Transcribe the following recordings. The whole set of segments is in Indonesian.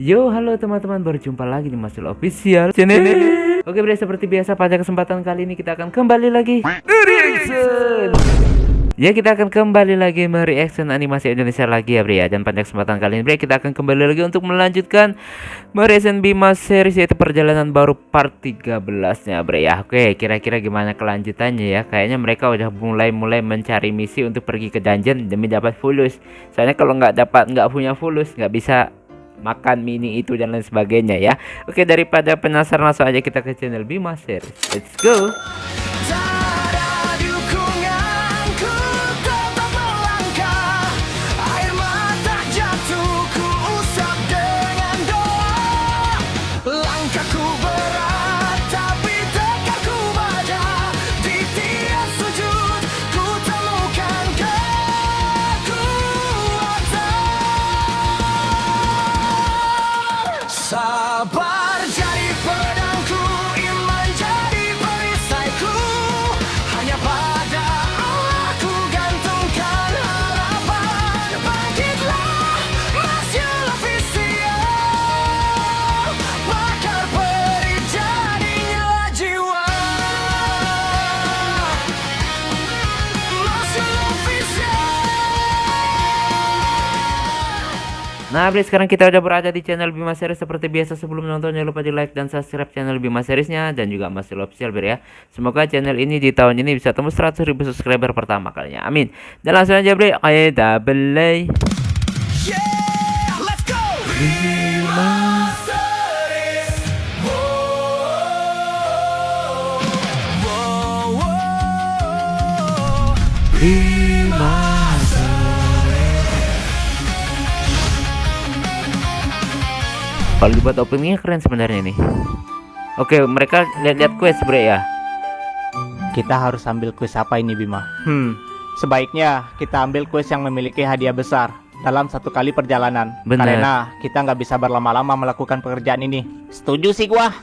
Yo, halo teman-teman, berjumpa lagi di Masul Official Channel. Oke, bre, seperti biasa pada kesempatan kali ini kita akan kembali lagi reaction. Ya, kita akan kembali lagi mereaction animasi Indonesia lagi ya, bre ya. Dan pada kesempatan kali ini, bre, kita akan kembali lagi untuk melanjutkan mereaction Bima series, yaitu perjalanan baru part 13-nya, bre ya. Oke, kira-kira gimana kelanjutannya ya? Kayaknya mereka udah mulai mencari misi untuk pergi ke dungeon demi dapat fulus. Soalnya kalau nggak punya fulus, nggak bisa makan mini itu dan lain sebagainya ya. Oke, daripada penasaran, langsung aja kita ke channel Bima Series. Let's go. Sabar jadi pedangku, iman jadi perisaiku. Hanya pada Allah ku gantungkan harapan. Bangkitlah, Masyul Official. Bakar peri jadinya jiwa. Masyul Official. Nah, Bre, sekarang kita udah berada di channel Bima Series. Seperti biasa, sebelum nonton jangan lupa di like dan subscribe channel Bima Seriesnya dan juga Masyul Official, Bre ya. Semoga channel ini di tahun ini bisa tembus 100.000 subscriber pertama kalinya. Amin. Dan langsung aja, Bre. Ayo double. Yeah, let's go. Bima Series. Bima. Kalau dibuat openingnya keren sebenarnya nih. Oke, mereka lihat-lihat quest, Bre ya. Kita harus ambil kuis apa ini, Bima? Sebaiknya kita ambil kuis yang memiliki hadiah besar dalam satu kali perjalanan. Benar. Karena kita nggak bisa berlama-lama melakukan pekerjaan ini. Setuju sih gua.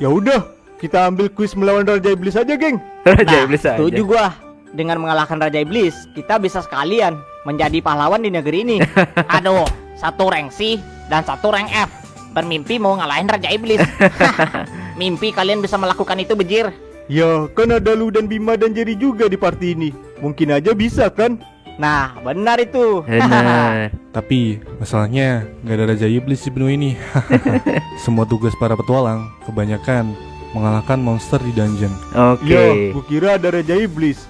Ya udah, kita ambil kuis melawan Raja Iblis aja, geng. Raja Iblis aja. Setuju gua. Dengan mengalahkan Raja Iblis, kita bisa sekalian menjadi pahlawan di negeri ini. Aduh, satu rank C dan satu rank F. Bermimpi mau ngalahin Raja Iblis. Mimpi kalian bisa melakukan itu, bejir. Ya, kan ada lu dan Bima dan Jerry juga di party ini. Mungkin aja bisa kan? Nah, benar itu. Benar. Tapi masalahnya nggak ada Raja Iblis di benua ini. Semua tugas para petualang kebanyakan mengalahkan monster di dungeon. Oke. Ya, gua kira ada Raja Iblis.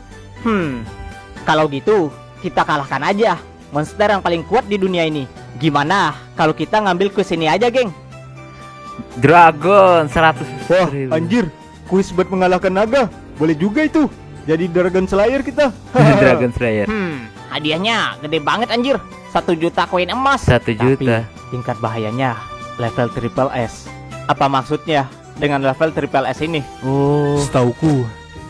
Kalau gitu, kita kalahkan aja monster yang paling kuat di dunia ini. Gimana kalau kita ngambil kuis ini aja, geng? Dragon 100. Wah, anjir, kuis buat mengalahkan naga. Boleh juga itu. Jadi Dragon Slayer kita. Dragon Slayer. Hadiahnya gede banget, anjir. 1 juta koin emas. 1 juta. Tapi tingkat bahayanya level triple S. Apa maksudnya dengan level triple S ini? Oh. Setauku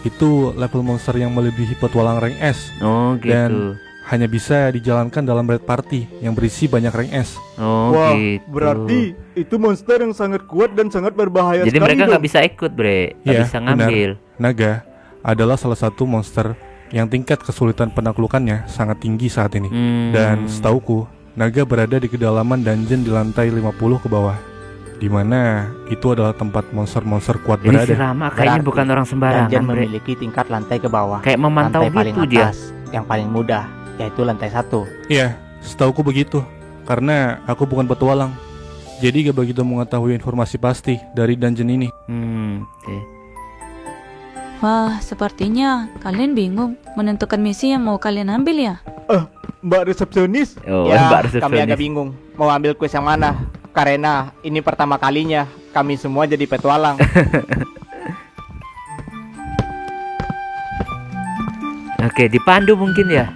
itu level monster yang melebihi petualang rank S Oh, gitu. dan hanya bisa dijalankan dalam raid party yang berisi banyak rank S. Oh, Wah, gitu. berarti itu monster yang sangat kuat dan sangat berbahaya Jadi sekali mereka dong. nggak bisa ikut, Bre. Nggak Iya, bisa ngambil. Naga adalah salah satu monster yang tingkat kesulitan penaklukannya sangat tinggi saat ini. Dan setauku, naga berada di kedalaman dungeon di lantai 50 ke bawah, dimana itu adalah tempat monster-monster kuat Jadi si berada. Rama kayaknya Berarti bukan orang sembarangan, Dungeon Bre. memiliki tingkat lantai ke bawah. Kayak memantau Lantai paling gitu dia. atas, yang paling mudah, yaitu lantai 1. Iya, setauku begitu. Karena aku bukan petualang, jadi gak begitu mengetahui informasi pasti dari dungeon ini. Oke. Wah, sepertinya kalian bingung menentukan misi yang mau kalian ambil ya? Mbak resepsionis. Oh, Ya, Mbak kami resepsionis. agak bingung mau ambil kuis yang mana. Karena ini pertama kalinya kami semua jadi petualang. Oke, dipandu mungkin ya.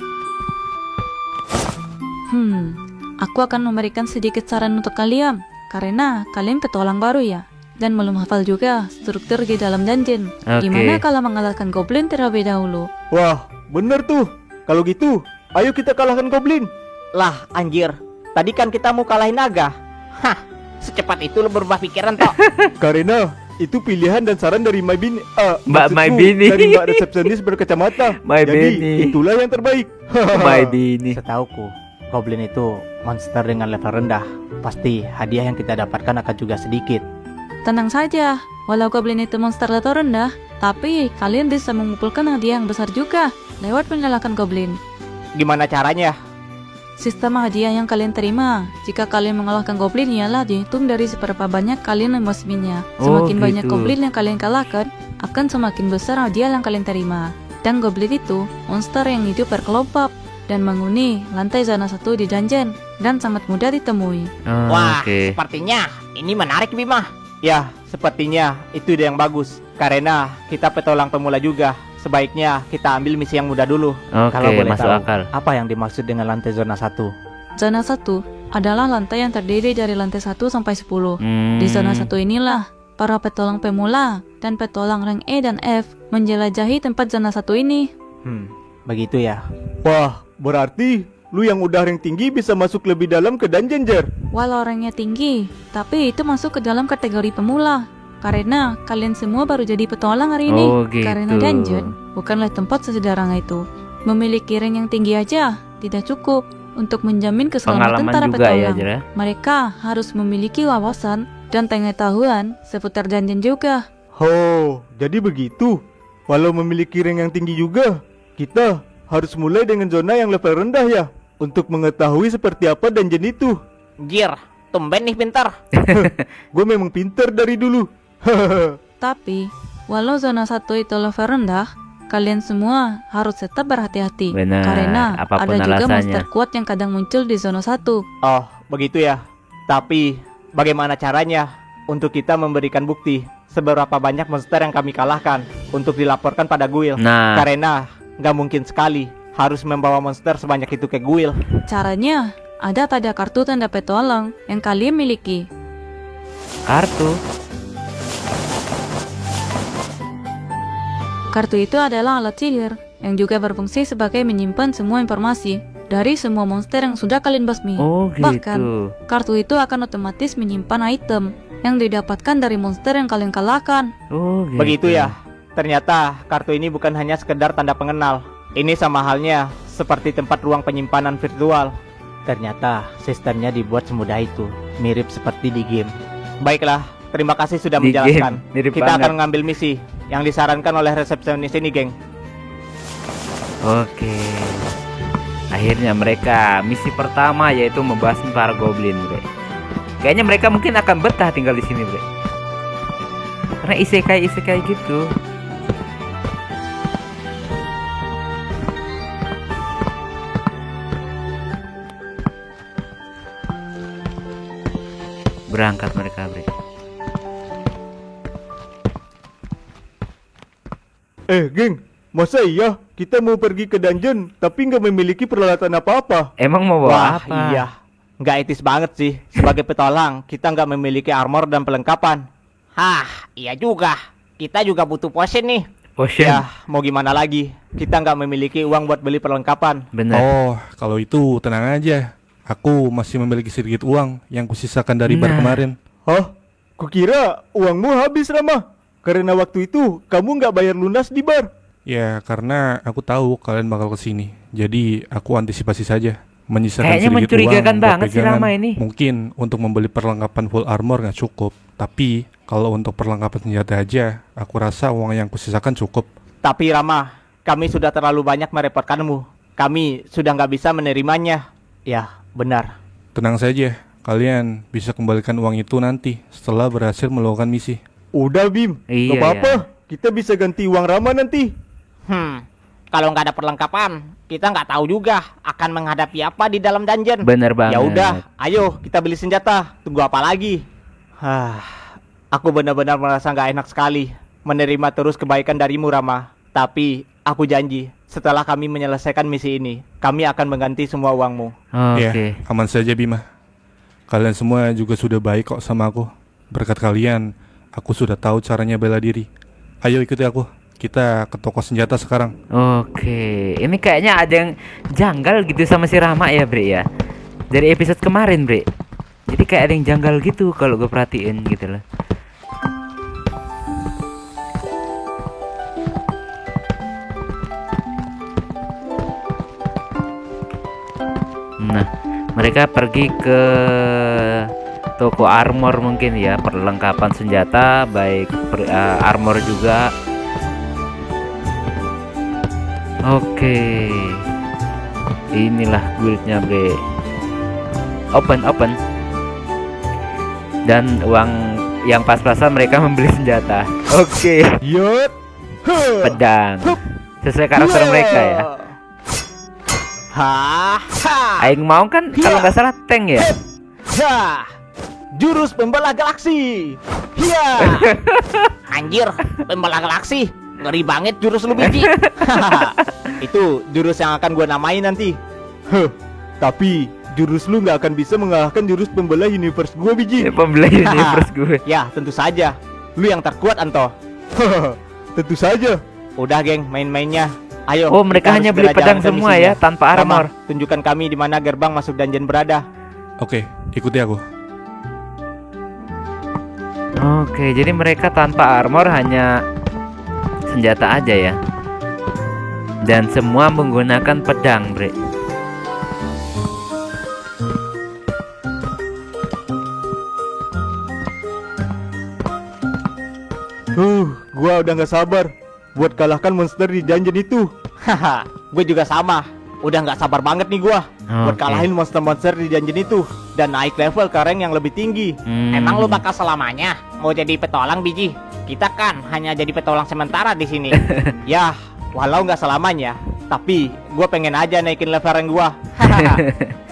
Aku akan memberikan sedikit saran untuk kalian karena kalian petualang baru ya dan belum hafal juga struktur di dalam dungeon. Oke. Gimana kalau mengalahkan goblin terlebih dahulu? Wah, bener tuh. Kalau gitu, ayo kita kalahkan Goblin. Lah, anjir. Tadi kan kita mau kalahin naga. Hah, secepat itu lo berubah pikiran toh. Karena itu pilihan dan saran dari My Bini. Mbak My maksudku Bini. dari Mbak resepsionis berkacamata. My Jadi Bini. itulah yang terbaik. My Bini. Setauku, Goblin itu monster dengan level rendah. Pasti hadiah yang kita dapatkan akan juga sedikit. Tenang saja, walau goblin itu monster level rendah, tapi kalian bisa mengumpulkan hadiah yang besar juga lewat menyalakan goblin. Gimana caranya? Sistem hadiah yang kalian terima jika kalian mengalahkan goblin ialah dihitung dari seberapa banyak kalian membasminya. Oh, Semakin banyak gitu. goblin yang kalian kalahkan, akan semakin besar hadiah yang kalian terima. Dan goblin itu monster yang hidup berkelompok dan menghuni lantai zona 1 di dungeon dan sangat mudah ditemui. Oh, Wah, oke. sepertinya ini menarik Bima. Ya, sepertinya itu ide yang bagus. Karena kita petualang pemula juga. Sebaiknya kita ambil misi yang mudah dulu. Oke, Kalau boleh masuk tahu, akal. apa yang dimaksud dengan lantai zona 1? Zona 1 adalah lantai yang terdiri dari lantai 1 sampai 10. Di zona 1 inilah para petualang pemula dan petualang rank E dan F menjelajahi tempat zona 1 ini. Begitu ya. Wah, berarti lu yang udah rank tinggi bisa masuk lebih dalam ke dungeon, Jer. Walau ranknya tinggi, tapi itu masuk ke dalam kategori pemula. Karena kalian semua baru jadi petualang hari ini. Oh, gitu. Karena dungeon bukanlah tempat sesederhana itu. Memiliki rank yang tinggi aja tidak cukup untuk menjamin keselamatan Pengalaman para juga ya, petualang. Jer, ya? Mereka harus memiliki wawasan dan pengetahuan seputar dungeon juga. Oh, jadi begitu. Walau memiliki rank yang tinggi juga, kita harus mulai dengan zona yang level rendah ya, untuk mengetahui seperti apa dungeon itu. Jir, tumben nih pintar. Gue memang pinter dari dulu. Tapi, walau zona 1 itu level rendah, kalian semua harus tetap berhati-hati. Benar, Karena apapun ada juga alasannya. monster kuat yang kadang muncul di zona 1. Oh, begitu ya. Tapi, bagaimana caranya untuk kita memberikan bukti seberapa banyak monster yang kami kalahkan untuk dilaporkan pada guild? Nah, Karena nggak mungkin sekali harus membawa monster sebanyak itu ke guild. Caranya ada pada kartu tanda petualang yang kalian miliki. kartu. Kartu itu adalah alat sihir yang juga berfungsi sebagai menyimpan semua informasi dari semua monster yang sudah kalian basmi. Oh, gitu. Bahkan, kartu itu akan otomatis menyimpan item yang didapatkan dari monster yang kalian kalahkan. Oh, gitu. Begitu ya. Ternyata kartu ini bukan hanya sekedar tanda pengenal. Ini sama halnya seperti tempat ruang penyimpanan virtual. Ternyata sistemnya dibuat semudah itu, mirip seperti di game. Baiklah, terima kasih sudah Di menjelaskan. game, mirip Kita banget. akan mengambil misi yang disarankan oleh resepsionis ini, geng. Oke. Akhirnya mereka misi pertama yaitu membasmi para goblin, Bre. Kayaknya mereka mungkin akan betah tinggal di sini, Bre. Karena isekai gitu. Berangkat mereka, Bre. Geng, masa iya kita mau pergi ke dungeon tapi nggak memiliki peralatan apa-apa? Emang mau bawa apa? Iya, nggak etis banget sih. Sebagai petualang, kita nggak memiliki armor dan perlengkapan. Hah, iya juga. Kita juga butuh potion nih. Potion. Ya, mau gimana lagi? Kita nggak memiliki uang buat beli perlengkapan. Benar. Oh, kalau itu tenang aja. Aku masih memiliki sedikit uang yang kusisakan dari bar Nah. kemarin. Hah? Kukira uangmu habis, Rama. Karena waktu itu kamu nggak bayar lunas di bar. Ya, karena aku tahu kalian bakal kesini. Jadi aku antisipasi saja. Menyisakan Kayaknya sedikit mencurigakan uang buat banget si pegangan. Rama ini. Mungkin untuk membeli perlengkapan full armor nggak cukup. Tapi kalau untuk perlengkapan senjata aja, aku rasa uang yang kusisakan cukup. Tapi Rama, kami sudah terlalu banyak merepotkanmu. Kami sudah nggak bisa menerimanya. Ya, benar. Tenang saja, kalian bisa kembalikan uang itu nanti setelah berhasil melakukan misi. Udah, Bim. Iya, Gak apa-apa. Kita bisa ganti uang Rama nanti. Kalau nggak ada perlengkapan, kita nggak tahu juga akan menghadapi apa di dalam dungeon. Bener banget. Ya udah, ayo kita beli senjata. Tunggu apa lagi? Aku benar-benar merasa nggak enak sekali menerima terus kebaikan darimu, Rama. Tapi aku janji, setelah kami menyelesaikan misi ini, kami akan mengganti semua uangmu. Oke. Ya, aman saja Bima. Kalian semua juga sudah baik kok sama aku. Berkat kalian, aku sudah tahu caranya bela diri. Ayo ikuti aku. Kita ke toko senjata sekarang. Oke, ini kayaknya ada yang janggal gitu sama si Rama ya, Bre ya. Dari episode kemarin, Bre. Jadi kayak ada yang janggal gitu kalau gue perhatiin gitu loh. Nah, Mereka pergi ke toko armor mungkin ya, perlengkapan senjata baik armor juga. Oke. Inilah guildnya, bre. Open. Dan uang yang pas-pasan mereka membeli senjata. Oke. Yot. Huh. Pedang. Sesuai karakter mereka ya. Ha. Aing mau kan kalau nggak salah tank ya. Ya. Jurus pembelah galaksi. Iya. Anjir, pembelah galaksi. Ngeri banget jurus lu, biji. Itu jurus yang akan gua namain nanti. Huh. Tapi jurus lu nggak akan bisa mengalahkan jurus pembelah universe gua, biji. Pembeli universe gue. Ya, tentu saja. Lu yang terkuat, Anto. Tentu saja. Udah, geng, main-mainnya. Ayo. Oh, mereka kita hanya harus beli bela pedang jalan ke semua misinya. ya, tanpa armor. Rama, tunjukkan kami di mana gerbang masuk dungeon berada. Oke, ikuti aku. Oke, jadi mereka tanpa armor, hanya senjata aja ya. Dan semua menggunakan pedang, bre. Gua udah nggak sabar buat kalahkan monster di dungeon itu. Haha, gue juga sama. Udah nggak sabar banget nih gua buat Oke. kalahin monster-monster di dungeon itu dan naik level ke rank yang lebih tinggi. Emang lu bakal selamanya mau jadi petualang, biji? Kita kan hanya jadi petualang sementara di sini. Ya, walau nggak selamanya, tapi gua pengen aja naikin level rank gua.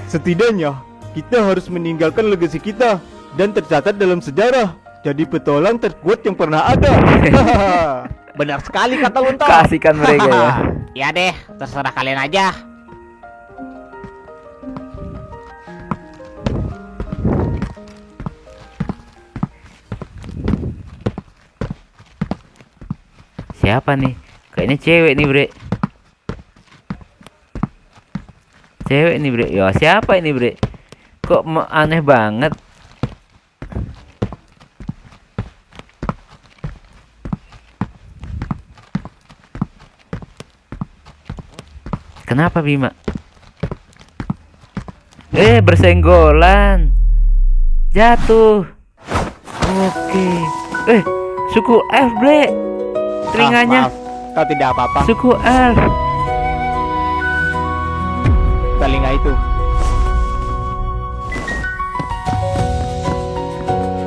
Setidaknya kita harus meninggalkan legasi kita dan tercatat dalam sejarah jadi petualang terkuat yang pernah ada. Benar sekali kata lu, Unto. Kasihkan mereka ya. Ya deh, terserah kalian aja. Siapa nih? Kayaknya cewek nih, bre. Cewek nih, bre. Ya, siapa ini, bre? Kok aneh banget? Kenapa, Bima? Bersenggolan. Jatuh. Oke. Suku F, bre. Telinganya. Maaf, kau tidak apa-apa. Suku F. Telinga itu.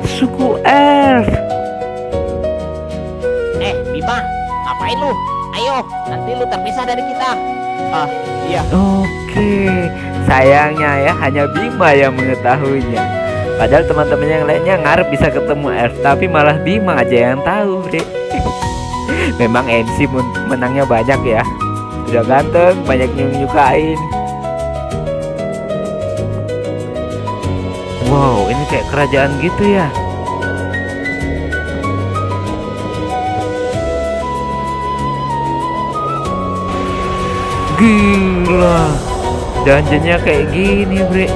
Suku F. Bima, ngapain lu? Ayo, nanti lu terpisah dari kita. Ah, iya. Oke. Sayangnya ya, hanya Bima yang mengetahuinya. Padahal teman-teman yang lainnya ngarep bisa ketemu F, tapi malah Bima aja yang tahu, bre. Memang MC menangnya banyak ya. Udah ganteng, banyak yang nyukain. Wow, ini kayak kerajaan gitu ya. Gila, dungeonnya kayak gini, bre.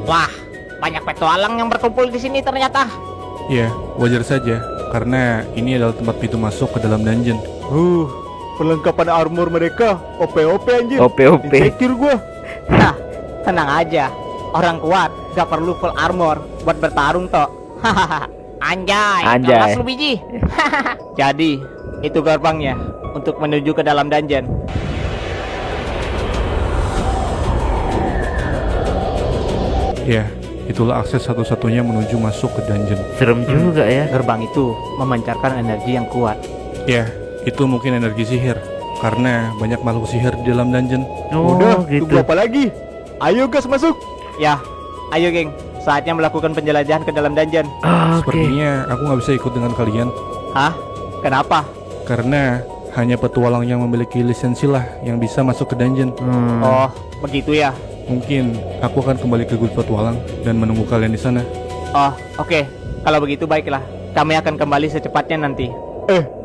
Wah, banyak petualang yang berkumpul di sini ternyata. Ya, wajar saja, karena ini adalah tempat pintu masuk ke dalam dungeon. Perlengkapan armor mereka OP anjir. OP. Insecure gua. Nah, tenang aja. Orang kuat gak perlu full armor buat bertarung toh. Hahaha. Anjay, Anjay. kelas lu, biji. Jadi, itu gerbangnya untuk menuju ke dalam dungeon. Ya, itulah akses satu-satunya menuju masuk ke dungeon. Serem juga ya. Gerbang itu memancarkan energi yang kuat. Ya, itu mungkin energi sihir, karena banyak makhluk sihir di dalam dungeon. Udah, gitu. tunggu apa lagi? Ayo gas masuk. Ya, ayo geng, saatnya melakukan penjelajahan ke dalam dungeon. Oke. Sepertinya aku nggak bisa ikut dengan kalian, Hah? Kenapa? karena hanya petualang yang memiliki lisensi lah yang bisa masuk ke dungeon. Oh, begitu ya. Mungkin aku akan kembali ke guild petualang dan menunggu kalian di sana. Oh, oke. Kalau begitu baiklah. Kami akan kembali secepatnya nanti.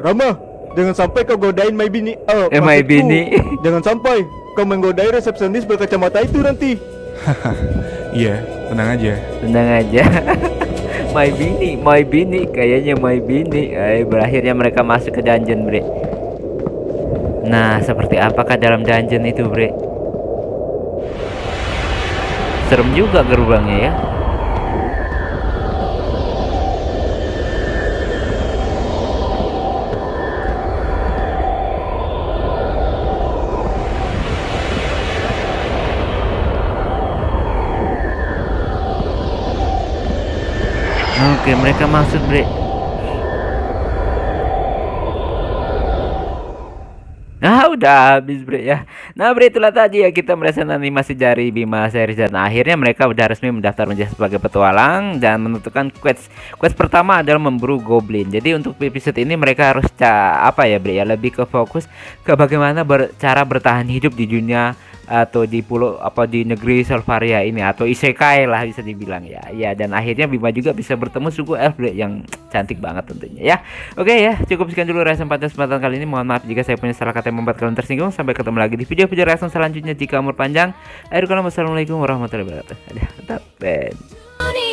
Rama, jangan sampai kau godain my bini. My maksudku, bini. Jangan sampai kau menggodai resepsionis berkacamata itu nanti. Iya, tenang aja. Tenang aja. My bini, kayaknya my bini. Berakhirnya mereka masuk ke dungeon, bre. Nah, seperti apakah dalam dungeon itu, bre? serem juga gerbangnya ya. Oke, mereka masuk, Bre. Nah, udah habis, Bre ya. Nah, Bre, itulah tadi ya kita merasakan animasi dari Bima series dan akhirnya mereka udah resmi mendaftar menjadi sebagai petualang dan menentukan quest. Quest pertama adalah memburu goblin. Jadi untuk episode ini mereka harus apa ya, Bre ya, lebih ke fokus ke bagaimana cara bertahan hidup di dunia atau di pulau apa di negeri Solvaria ini atau isekai lah bisa dibilang ya. Ya, dan akhirnya Bima juga bisa bertemu suku elf, Bre, yang cantik banget tentunya ya. Oke ya, cukup sekian dulu reaction pada kesempatan kali ini. Mohon maaf jika saya punya salah kata yang membuat kalian tersinggung. Sampai ketemu lagi di video-video reaction selanjutnya jika umur panjang. Assalamualaikum warahmatullahi wabarakatuh. Dadah,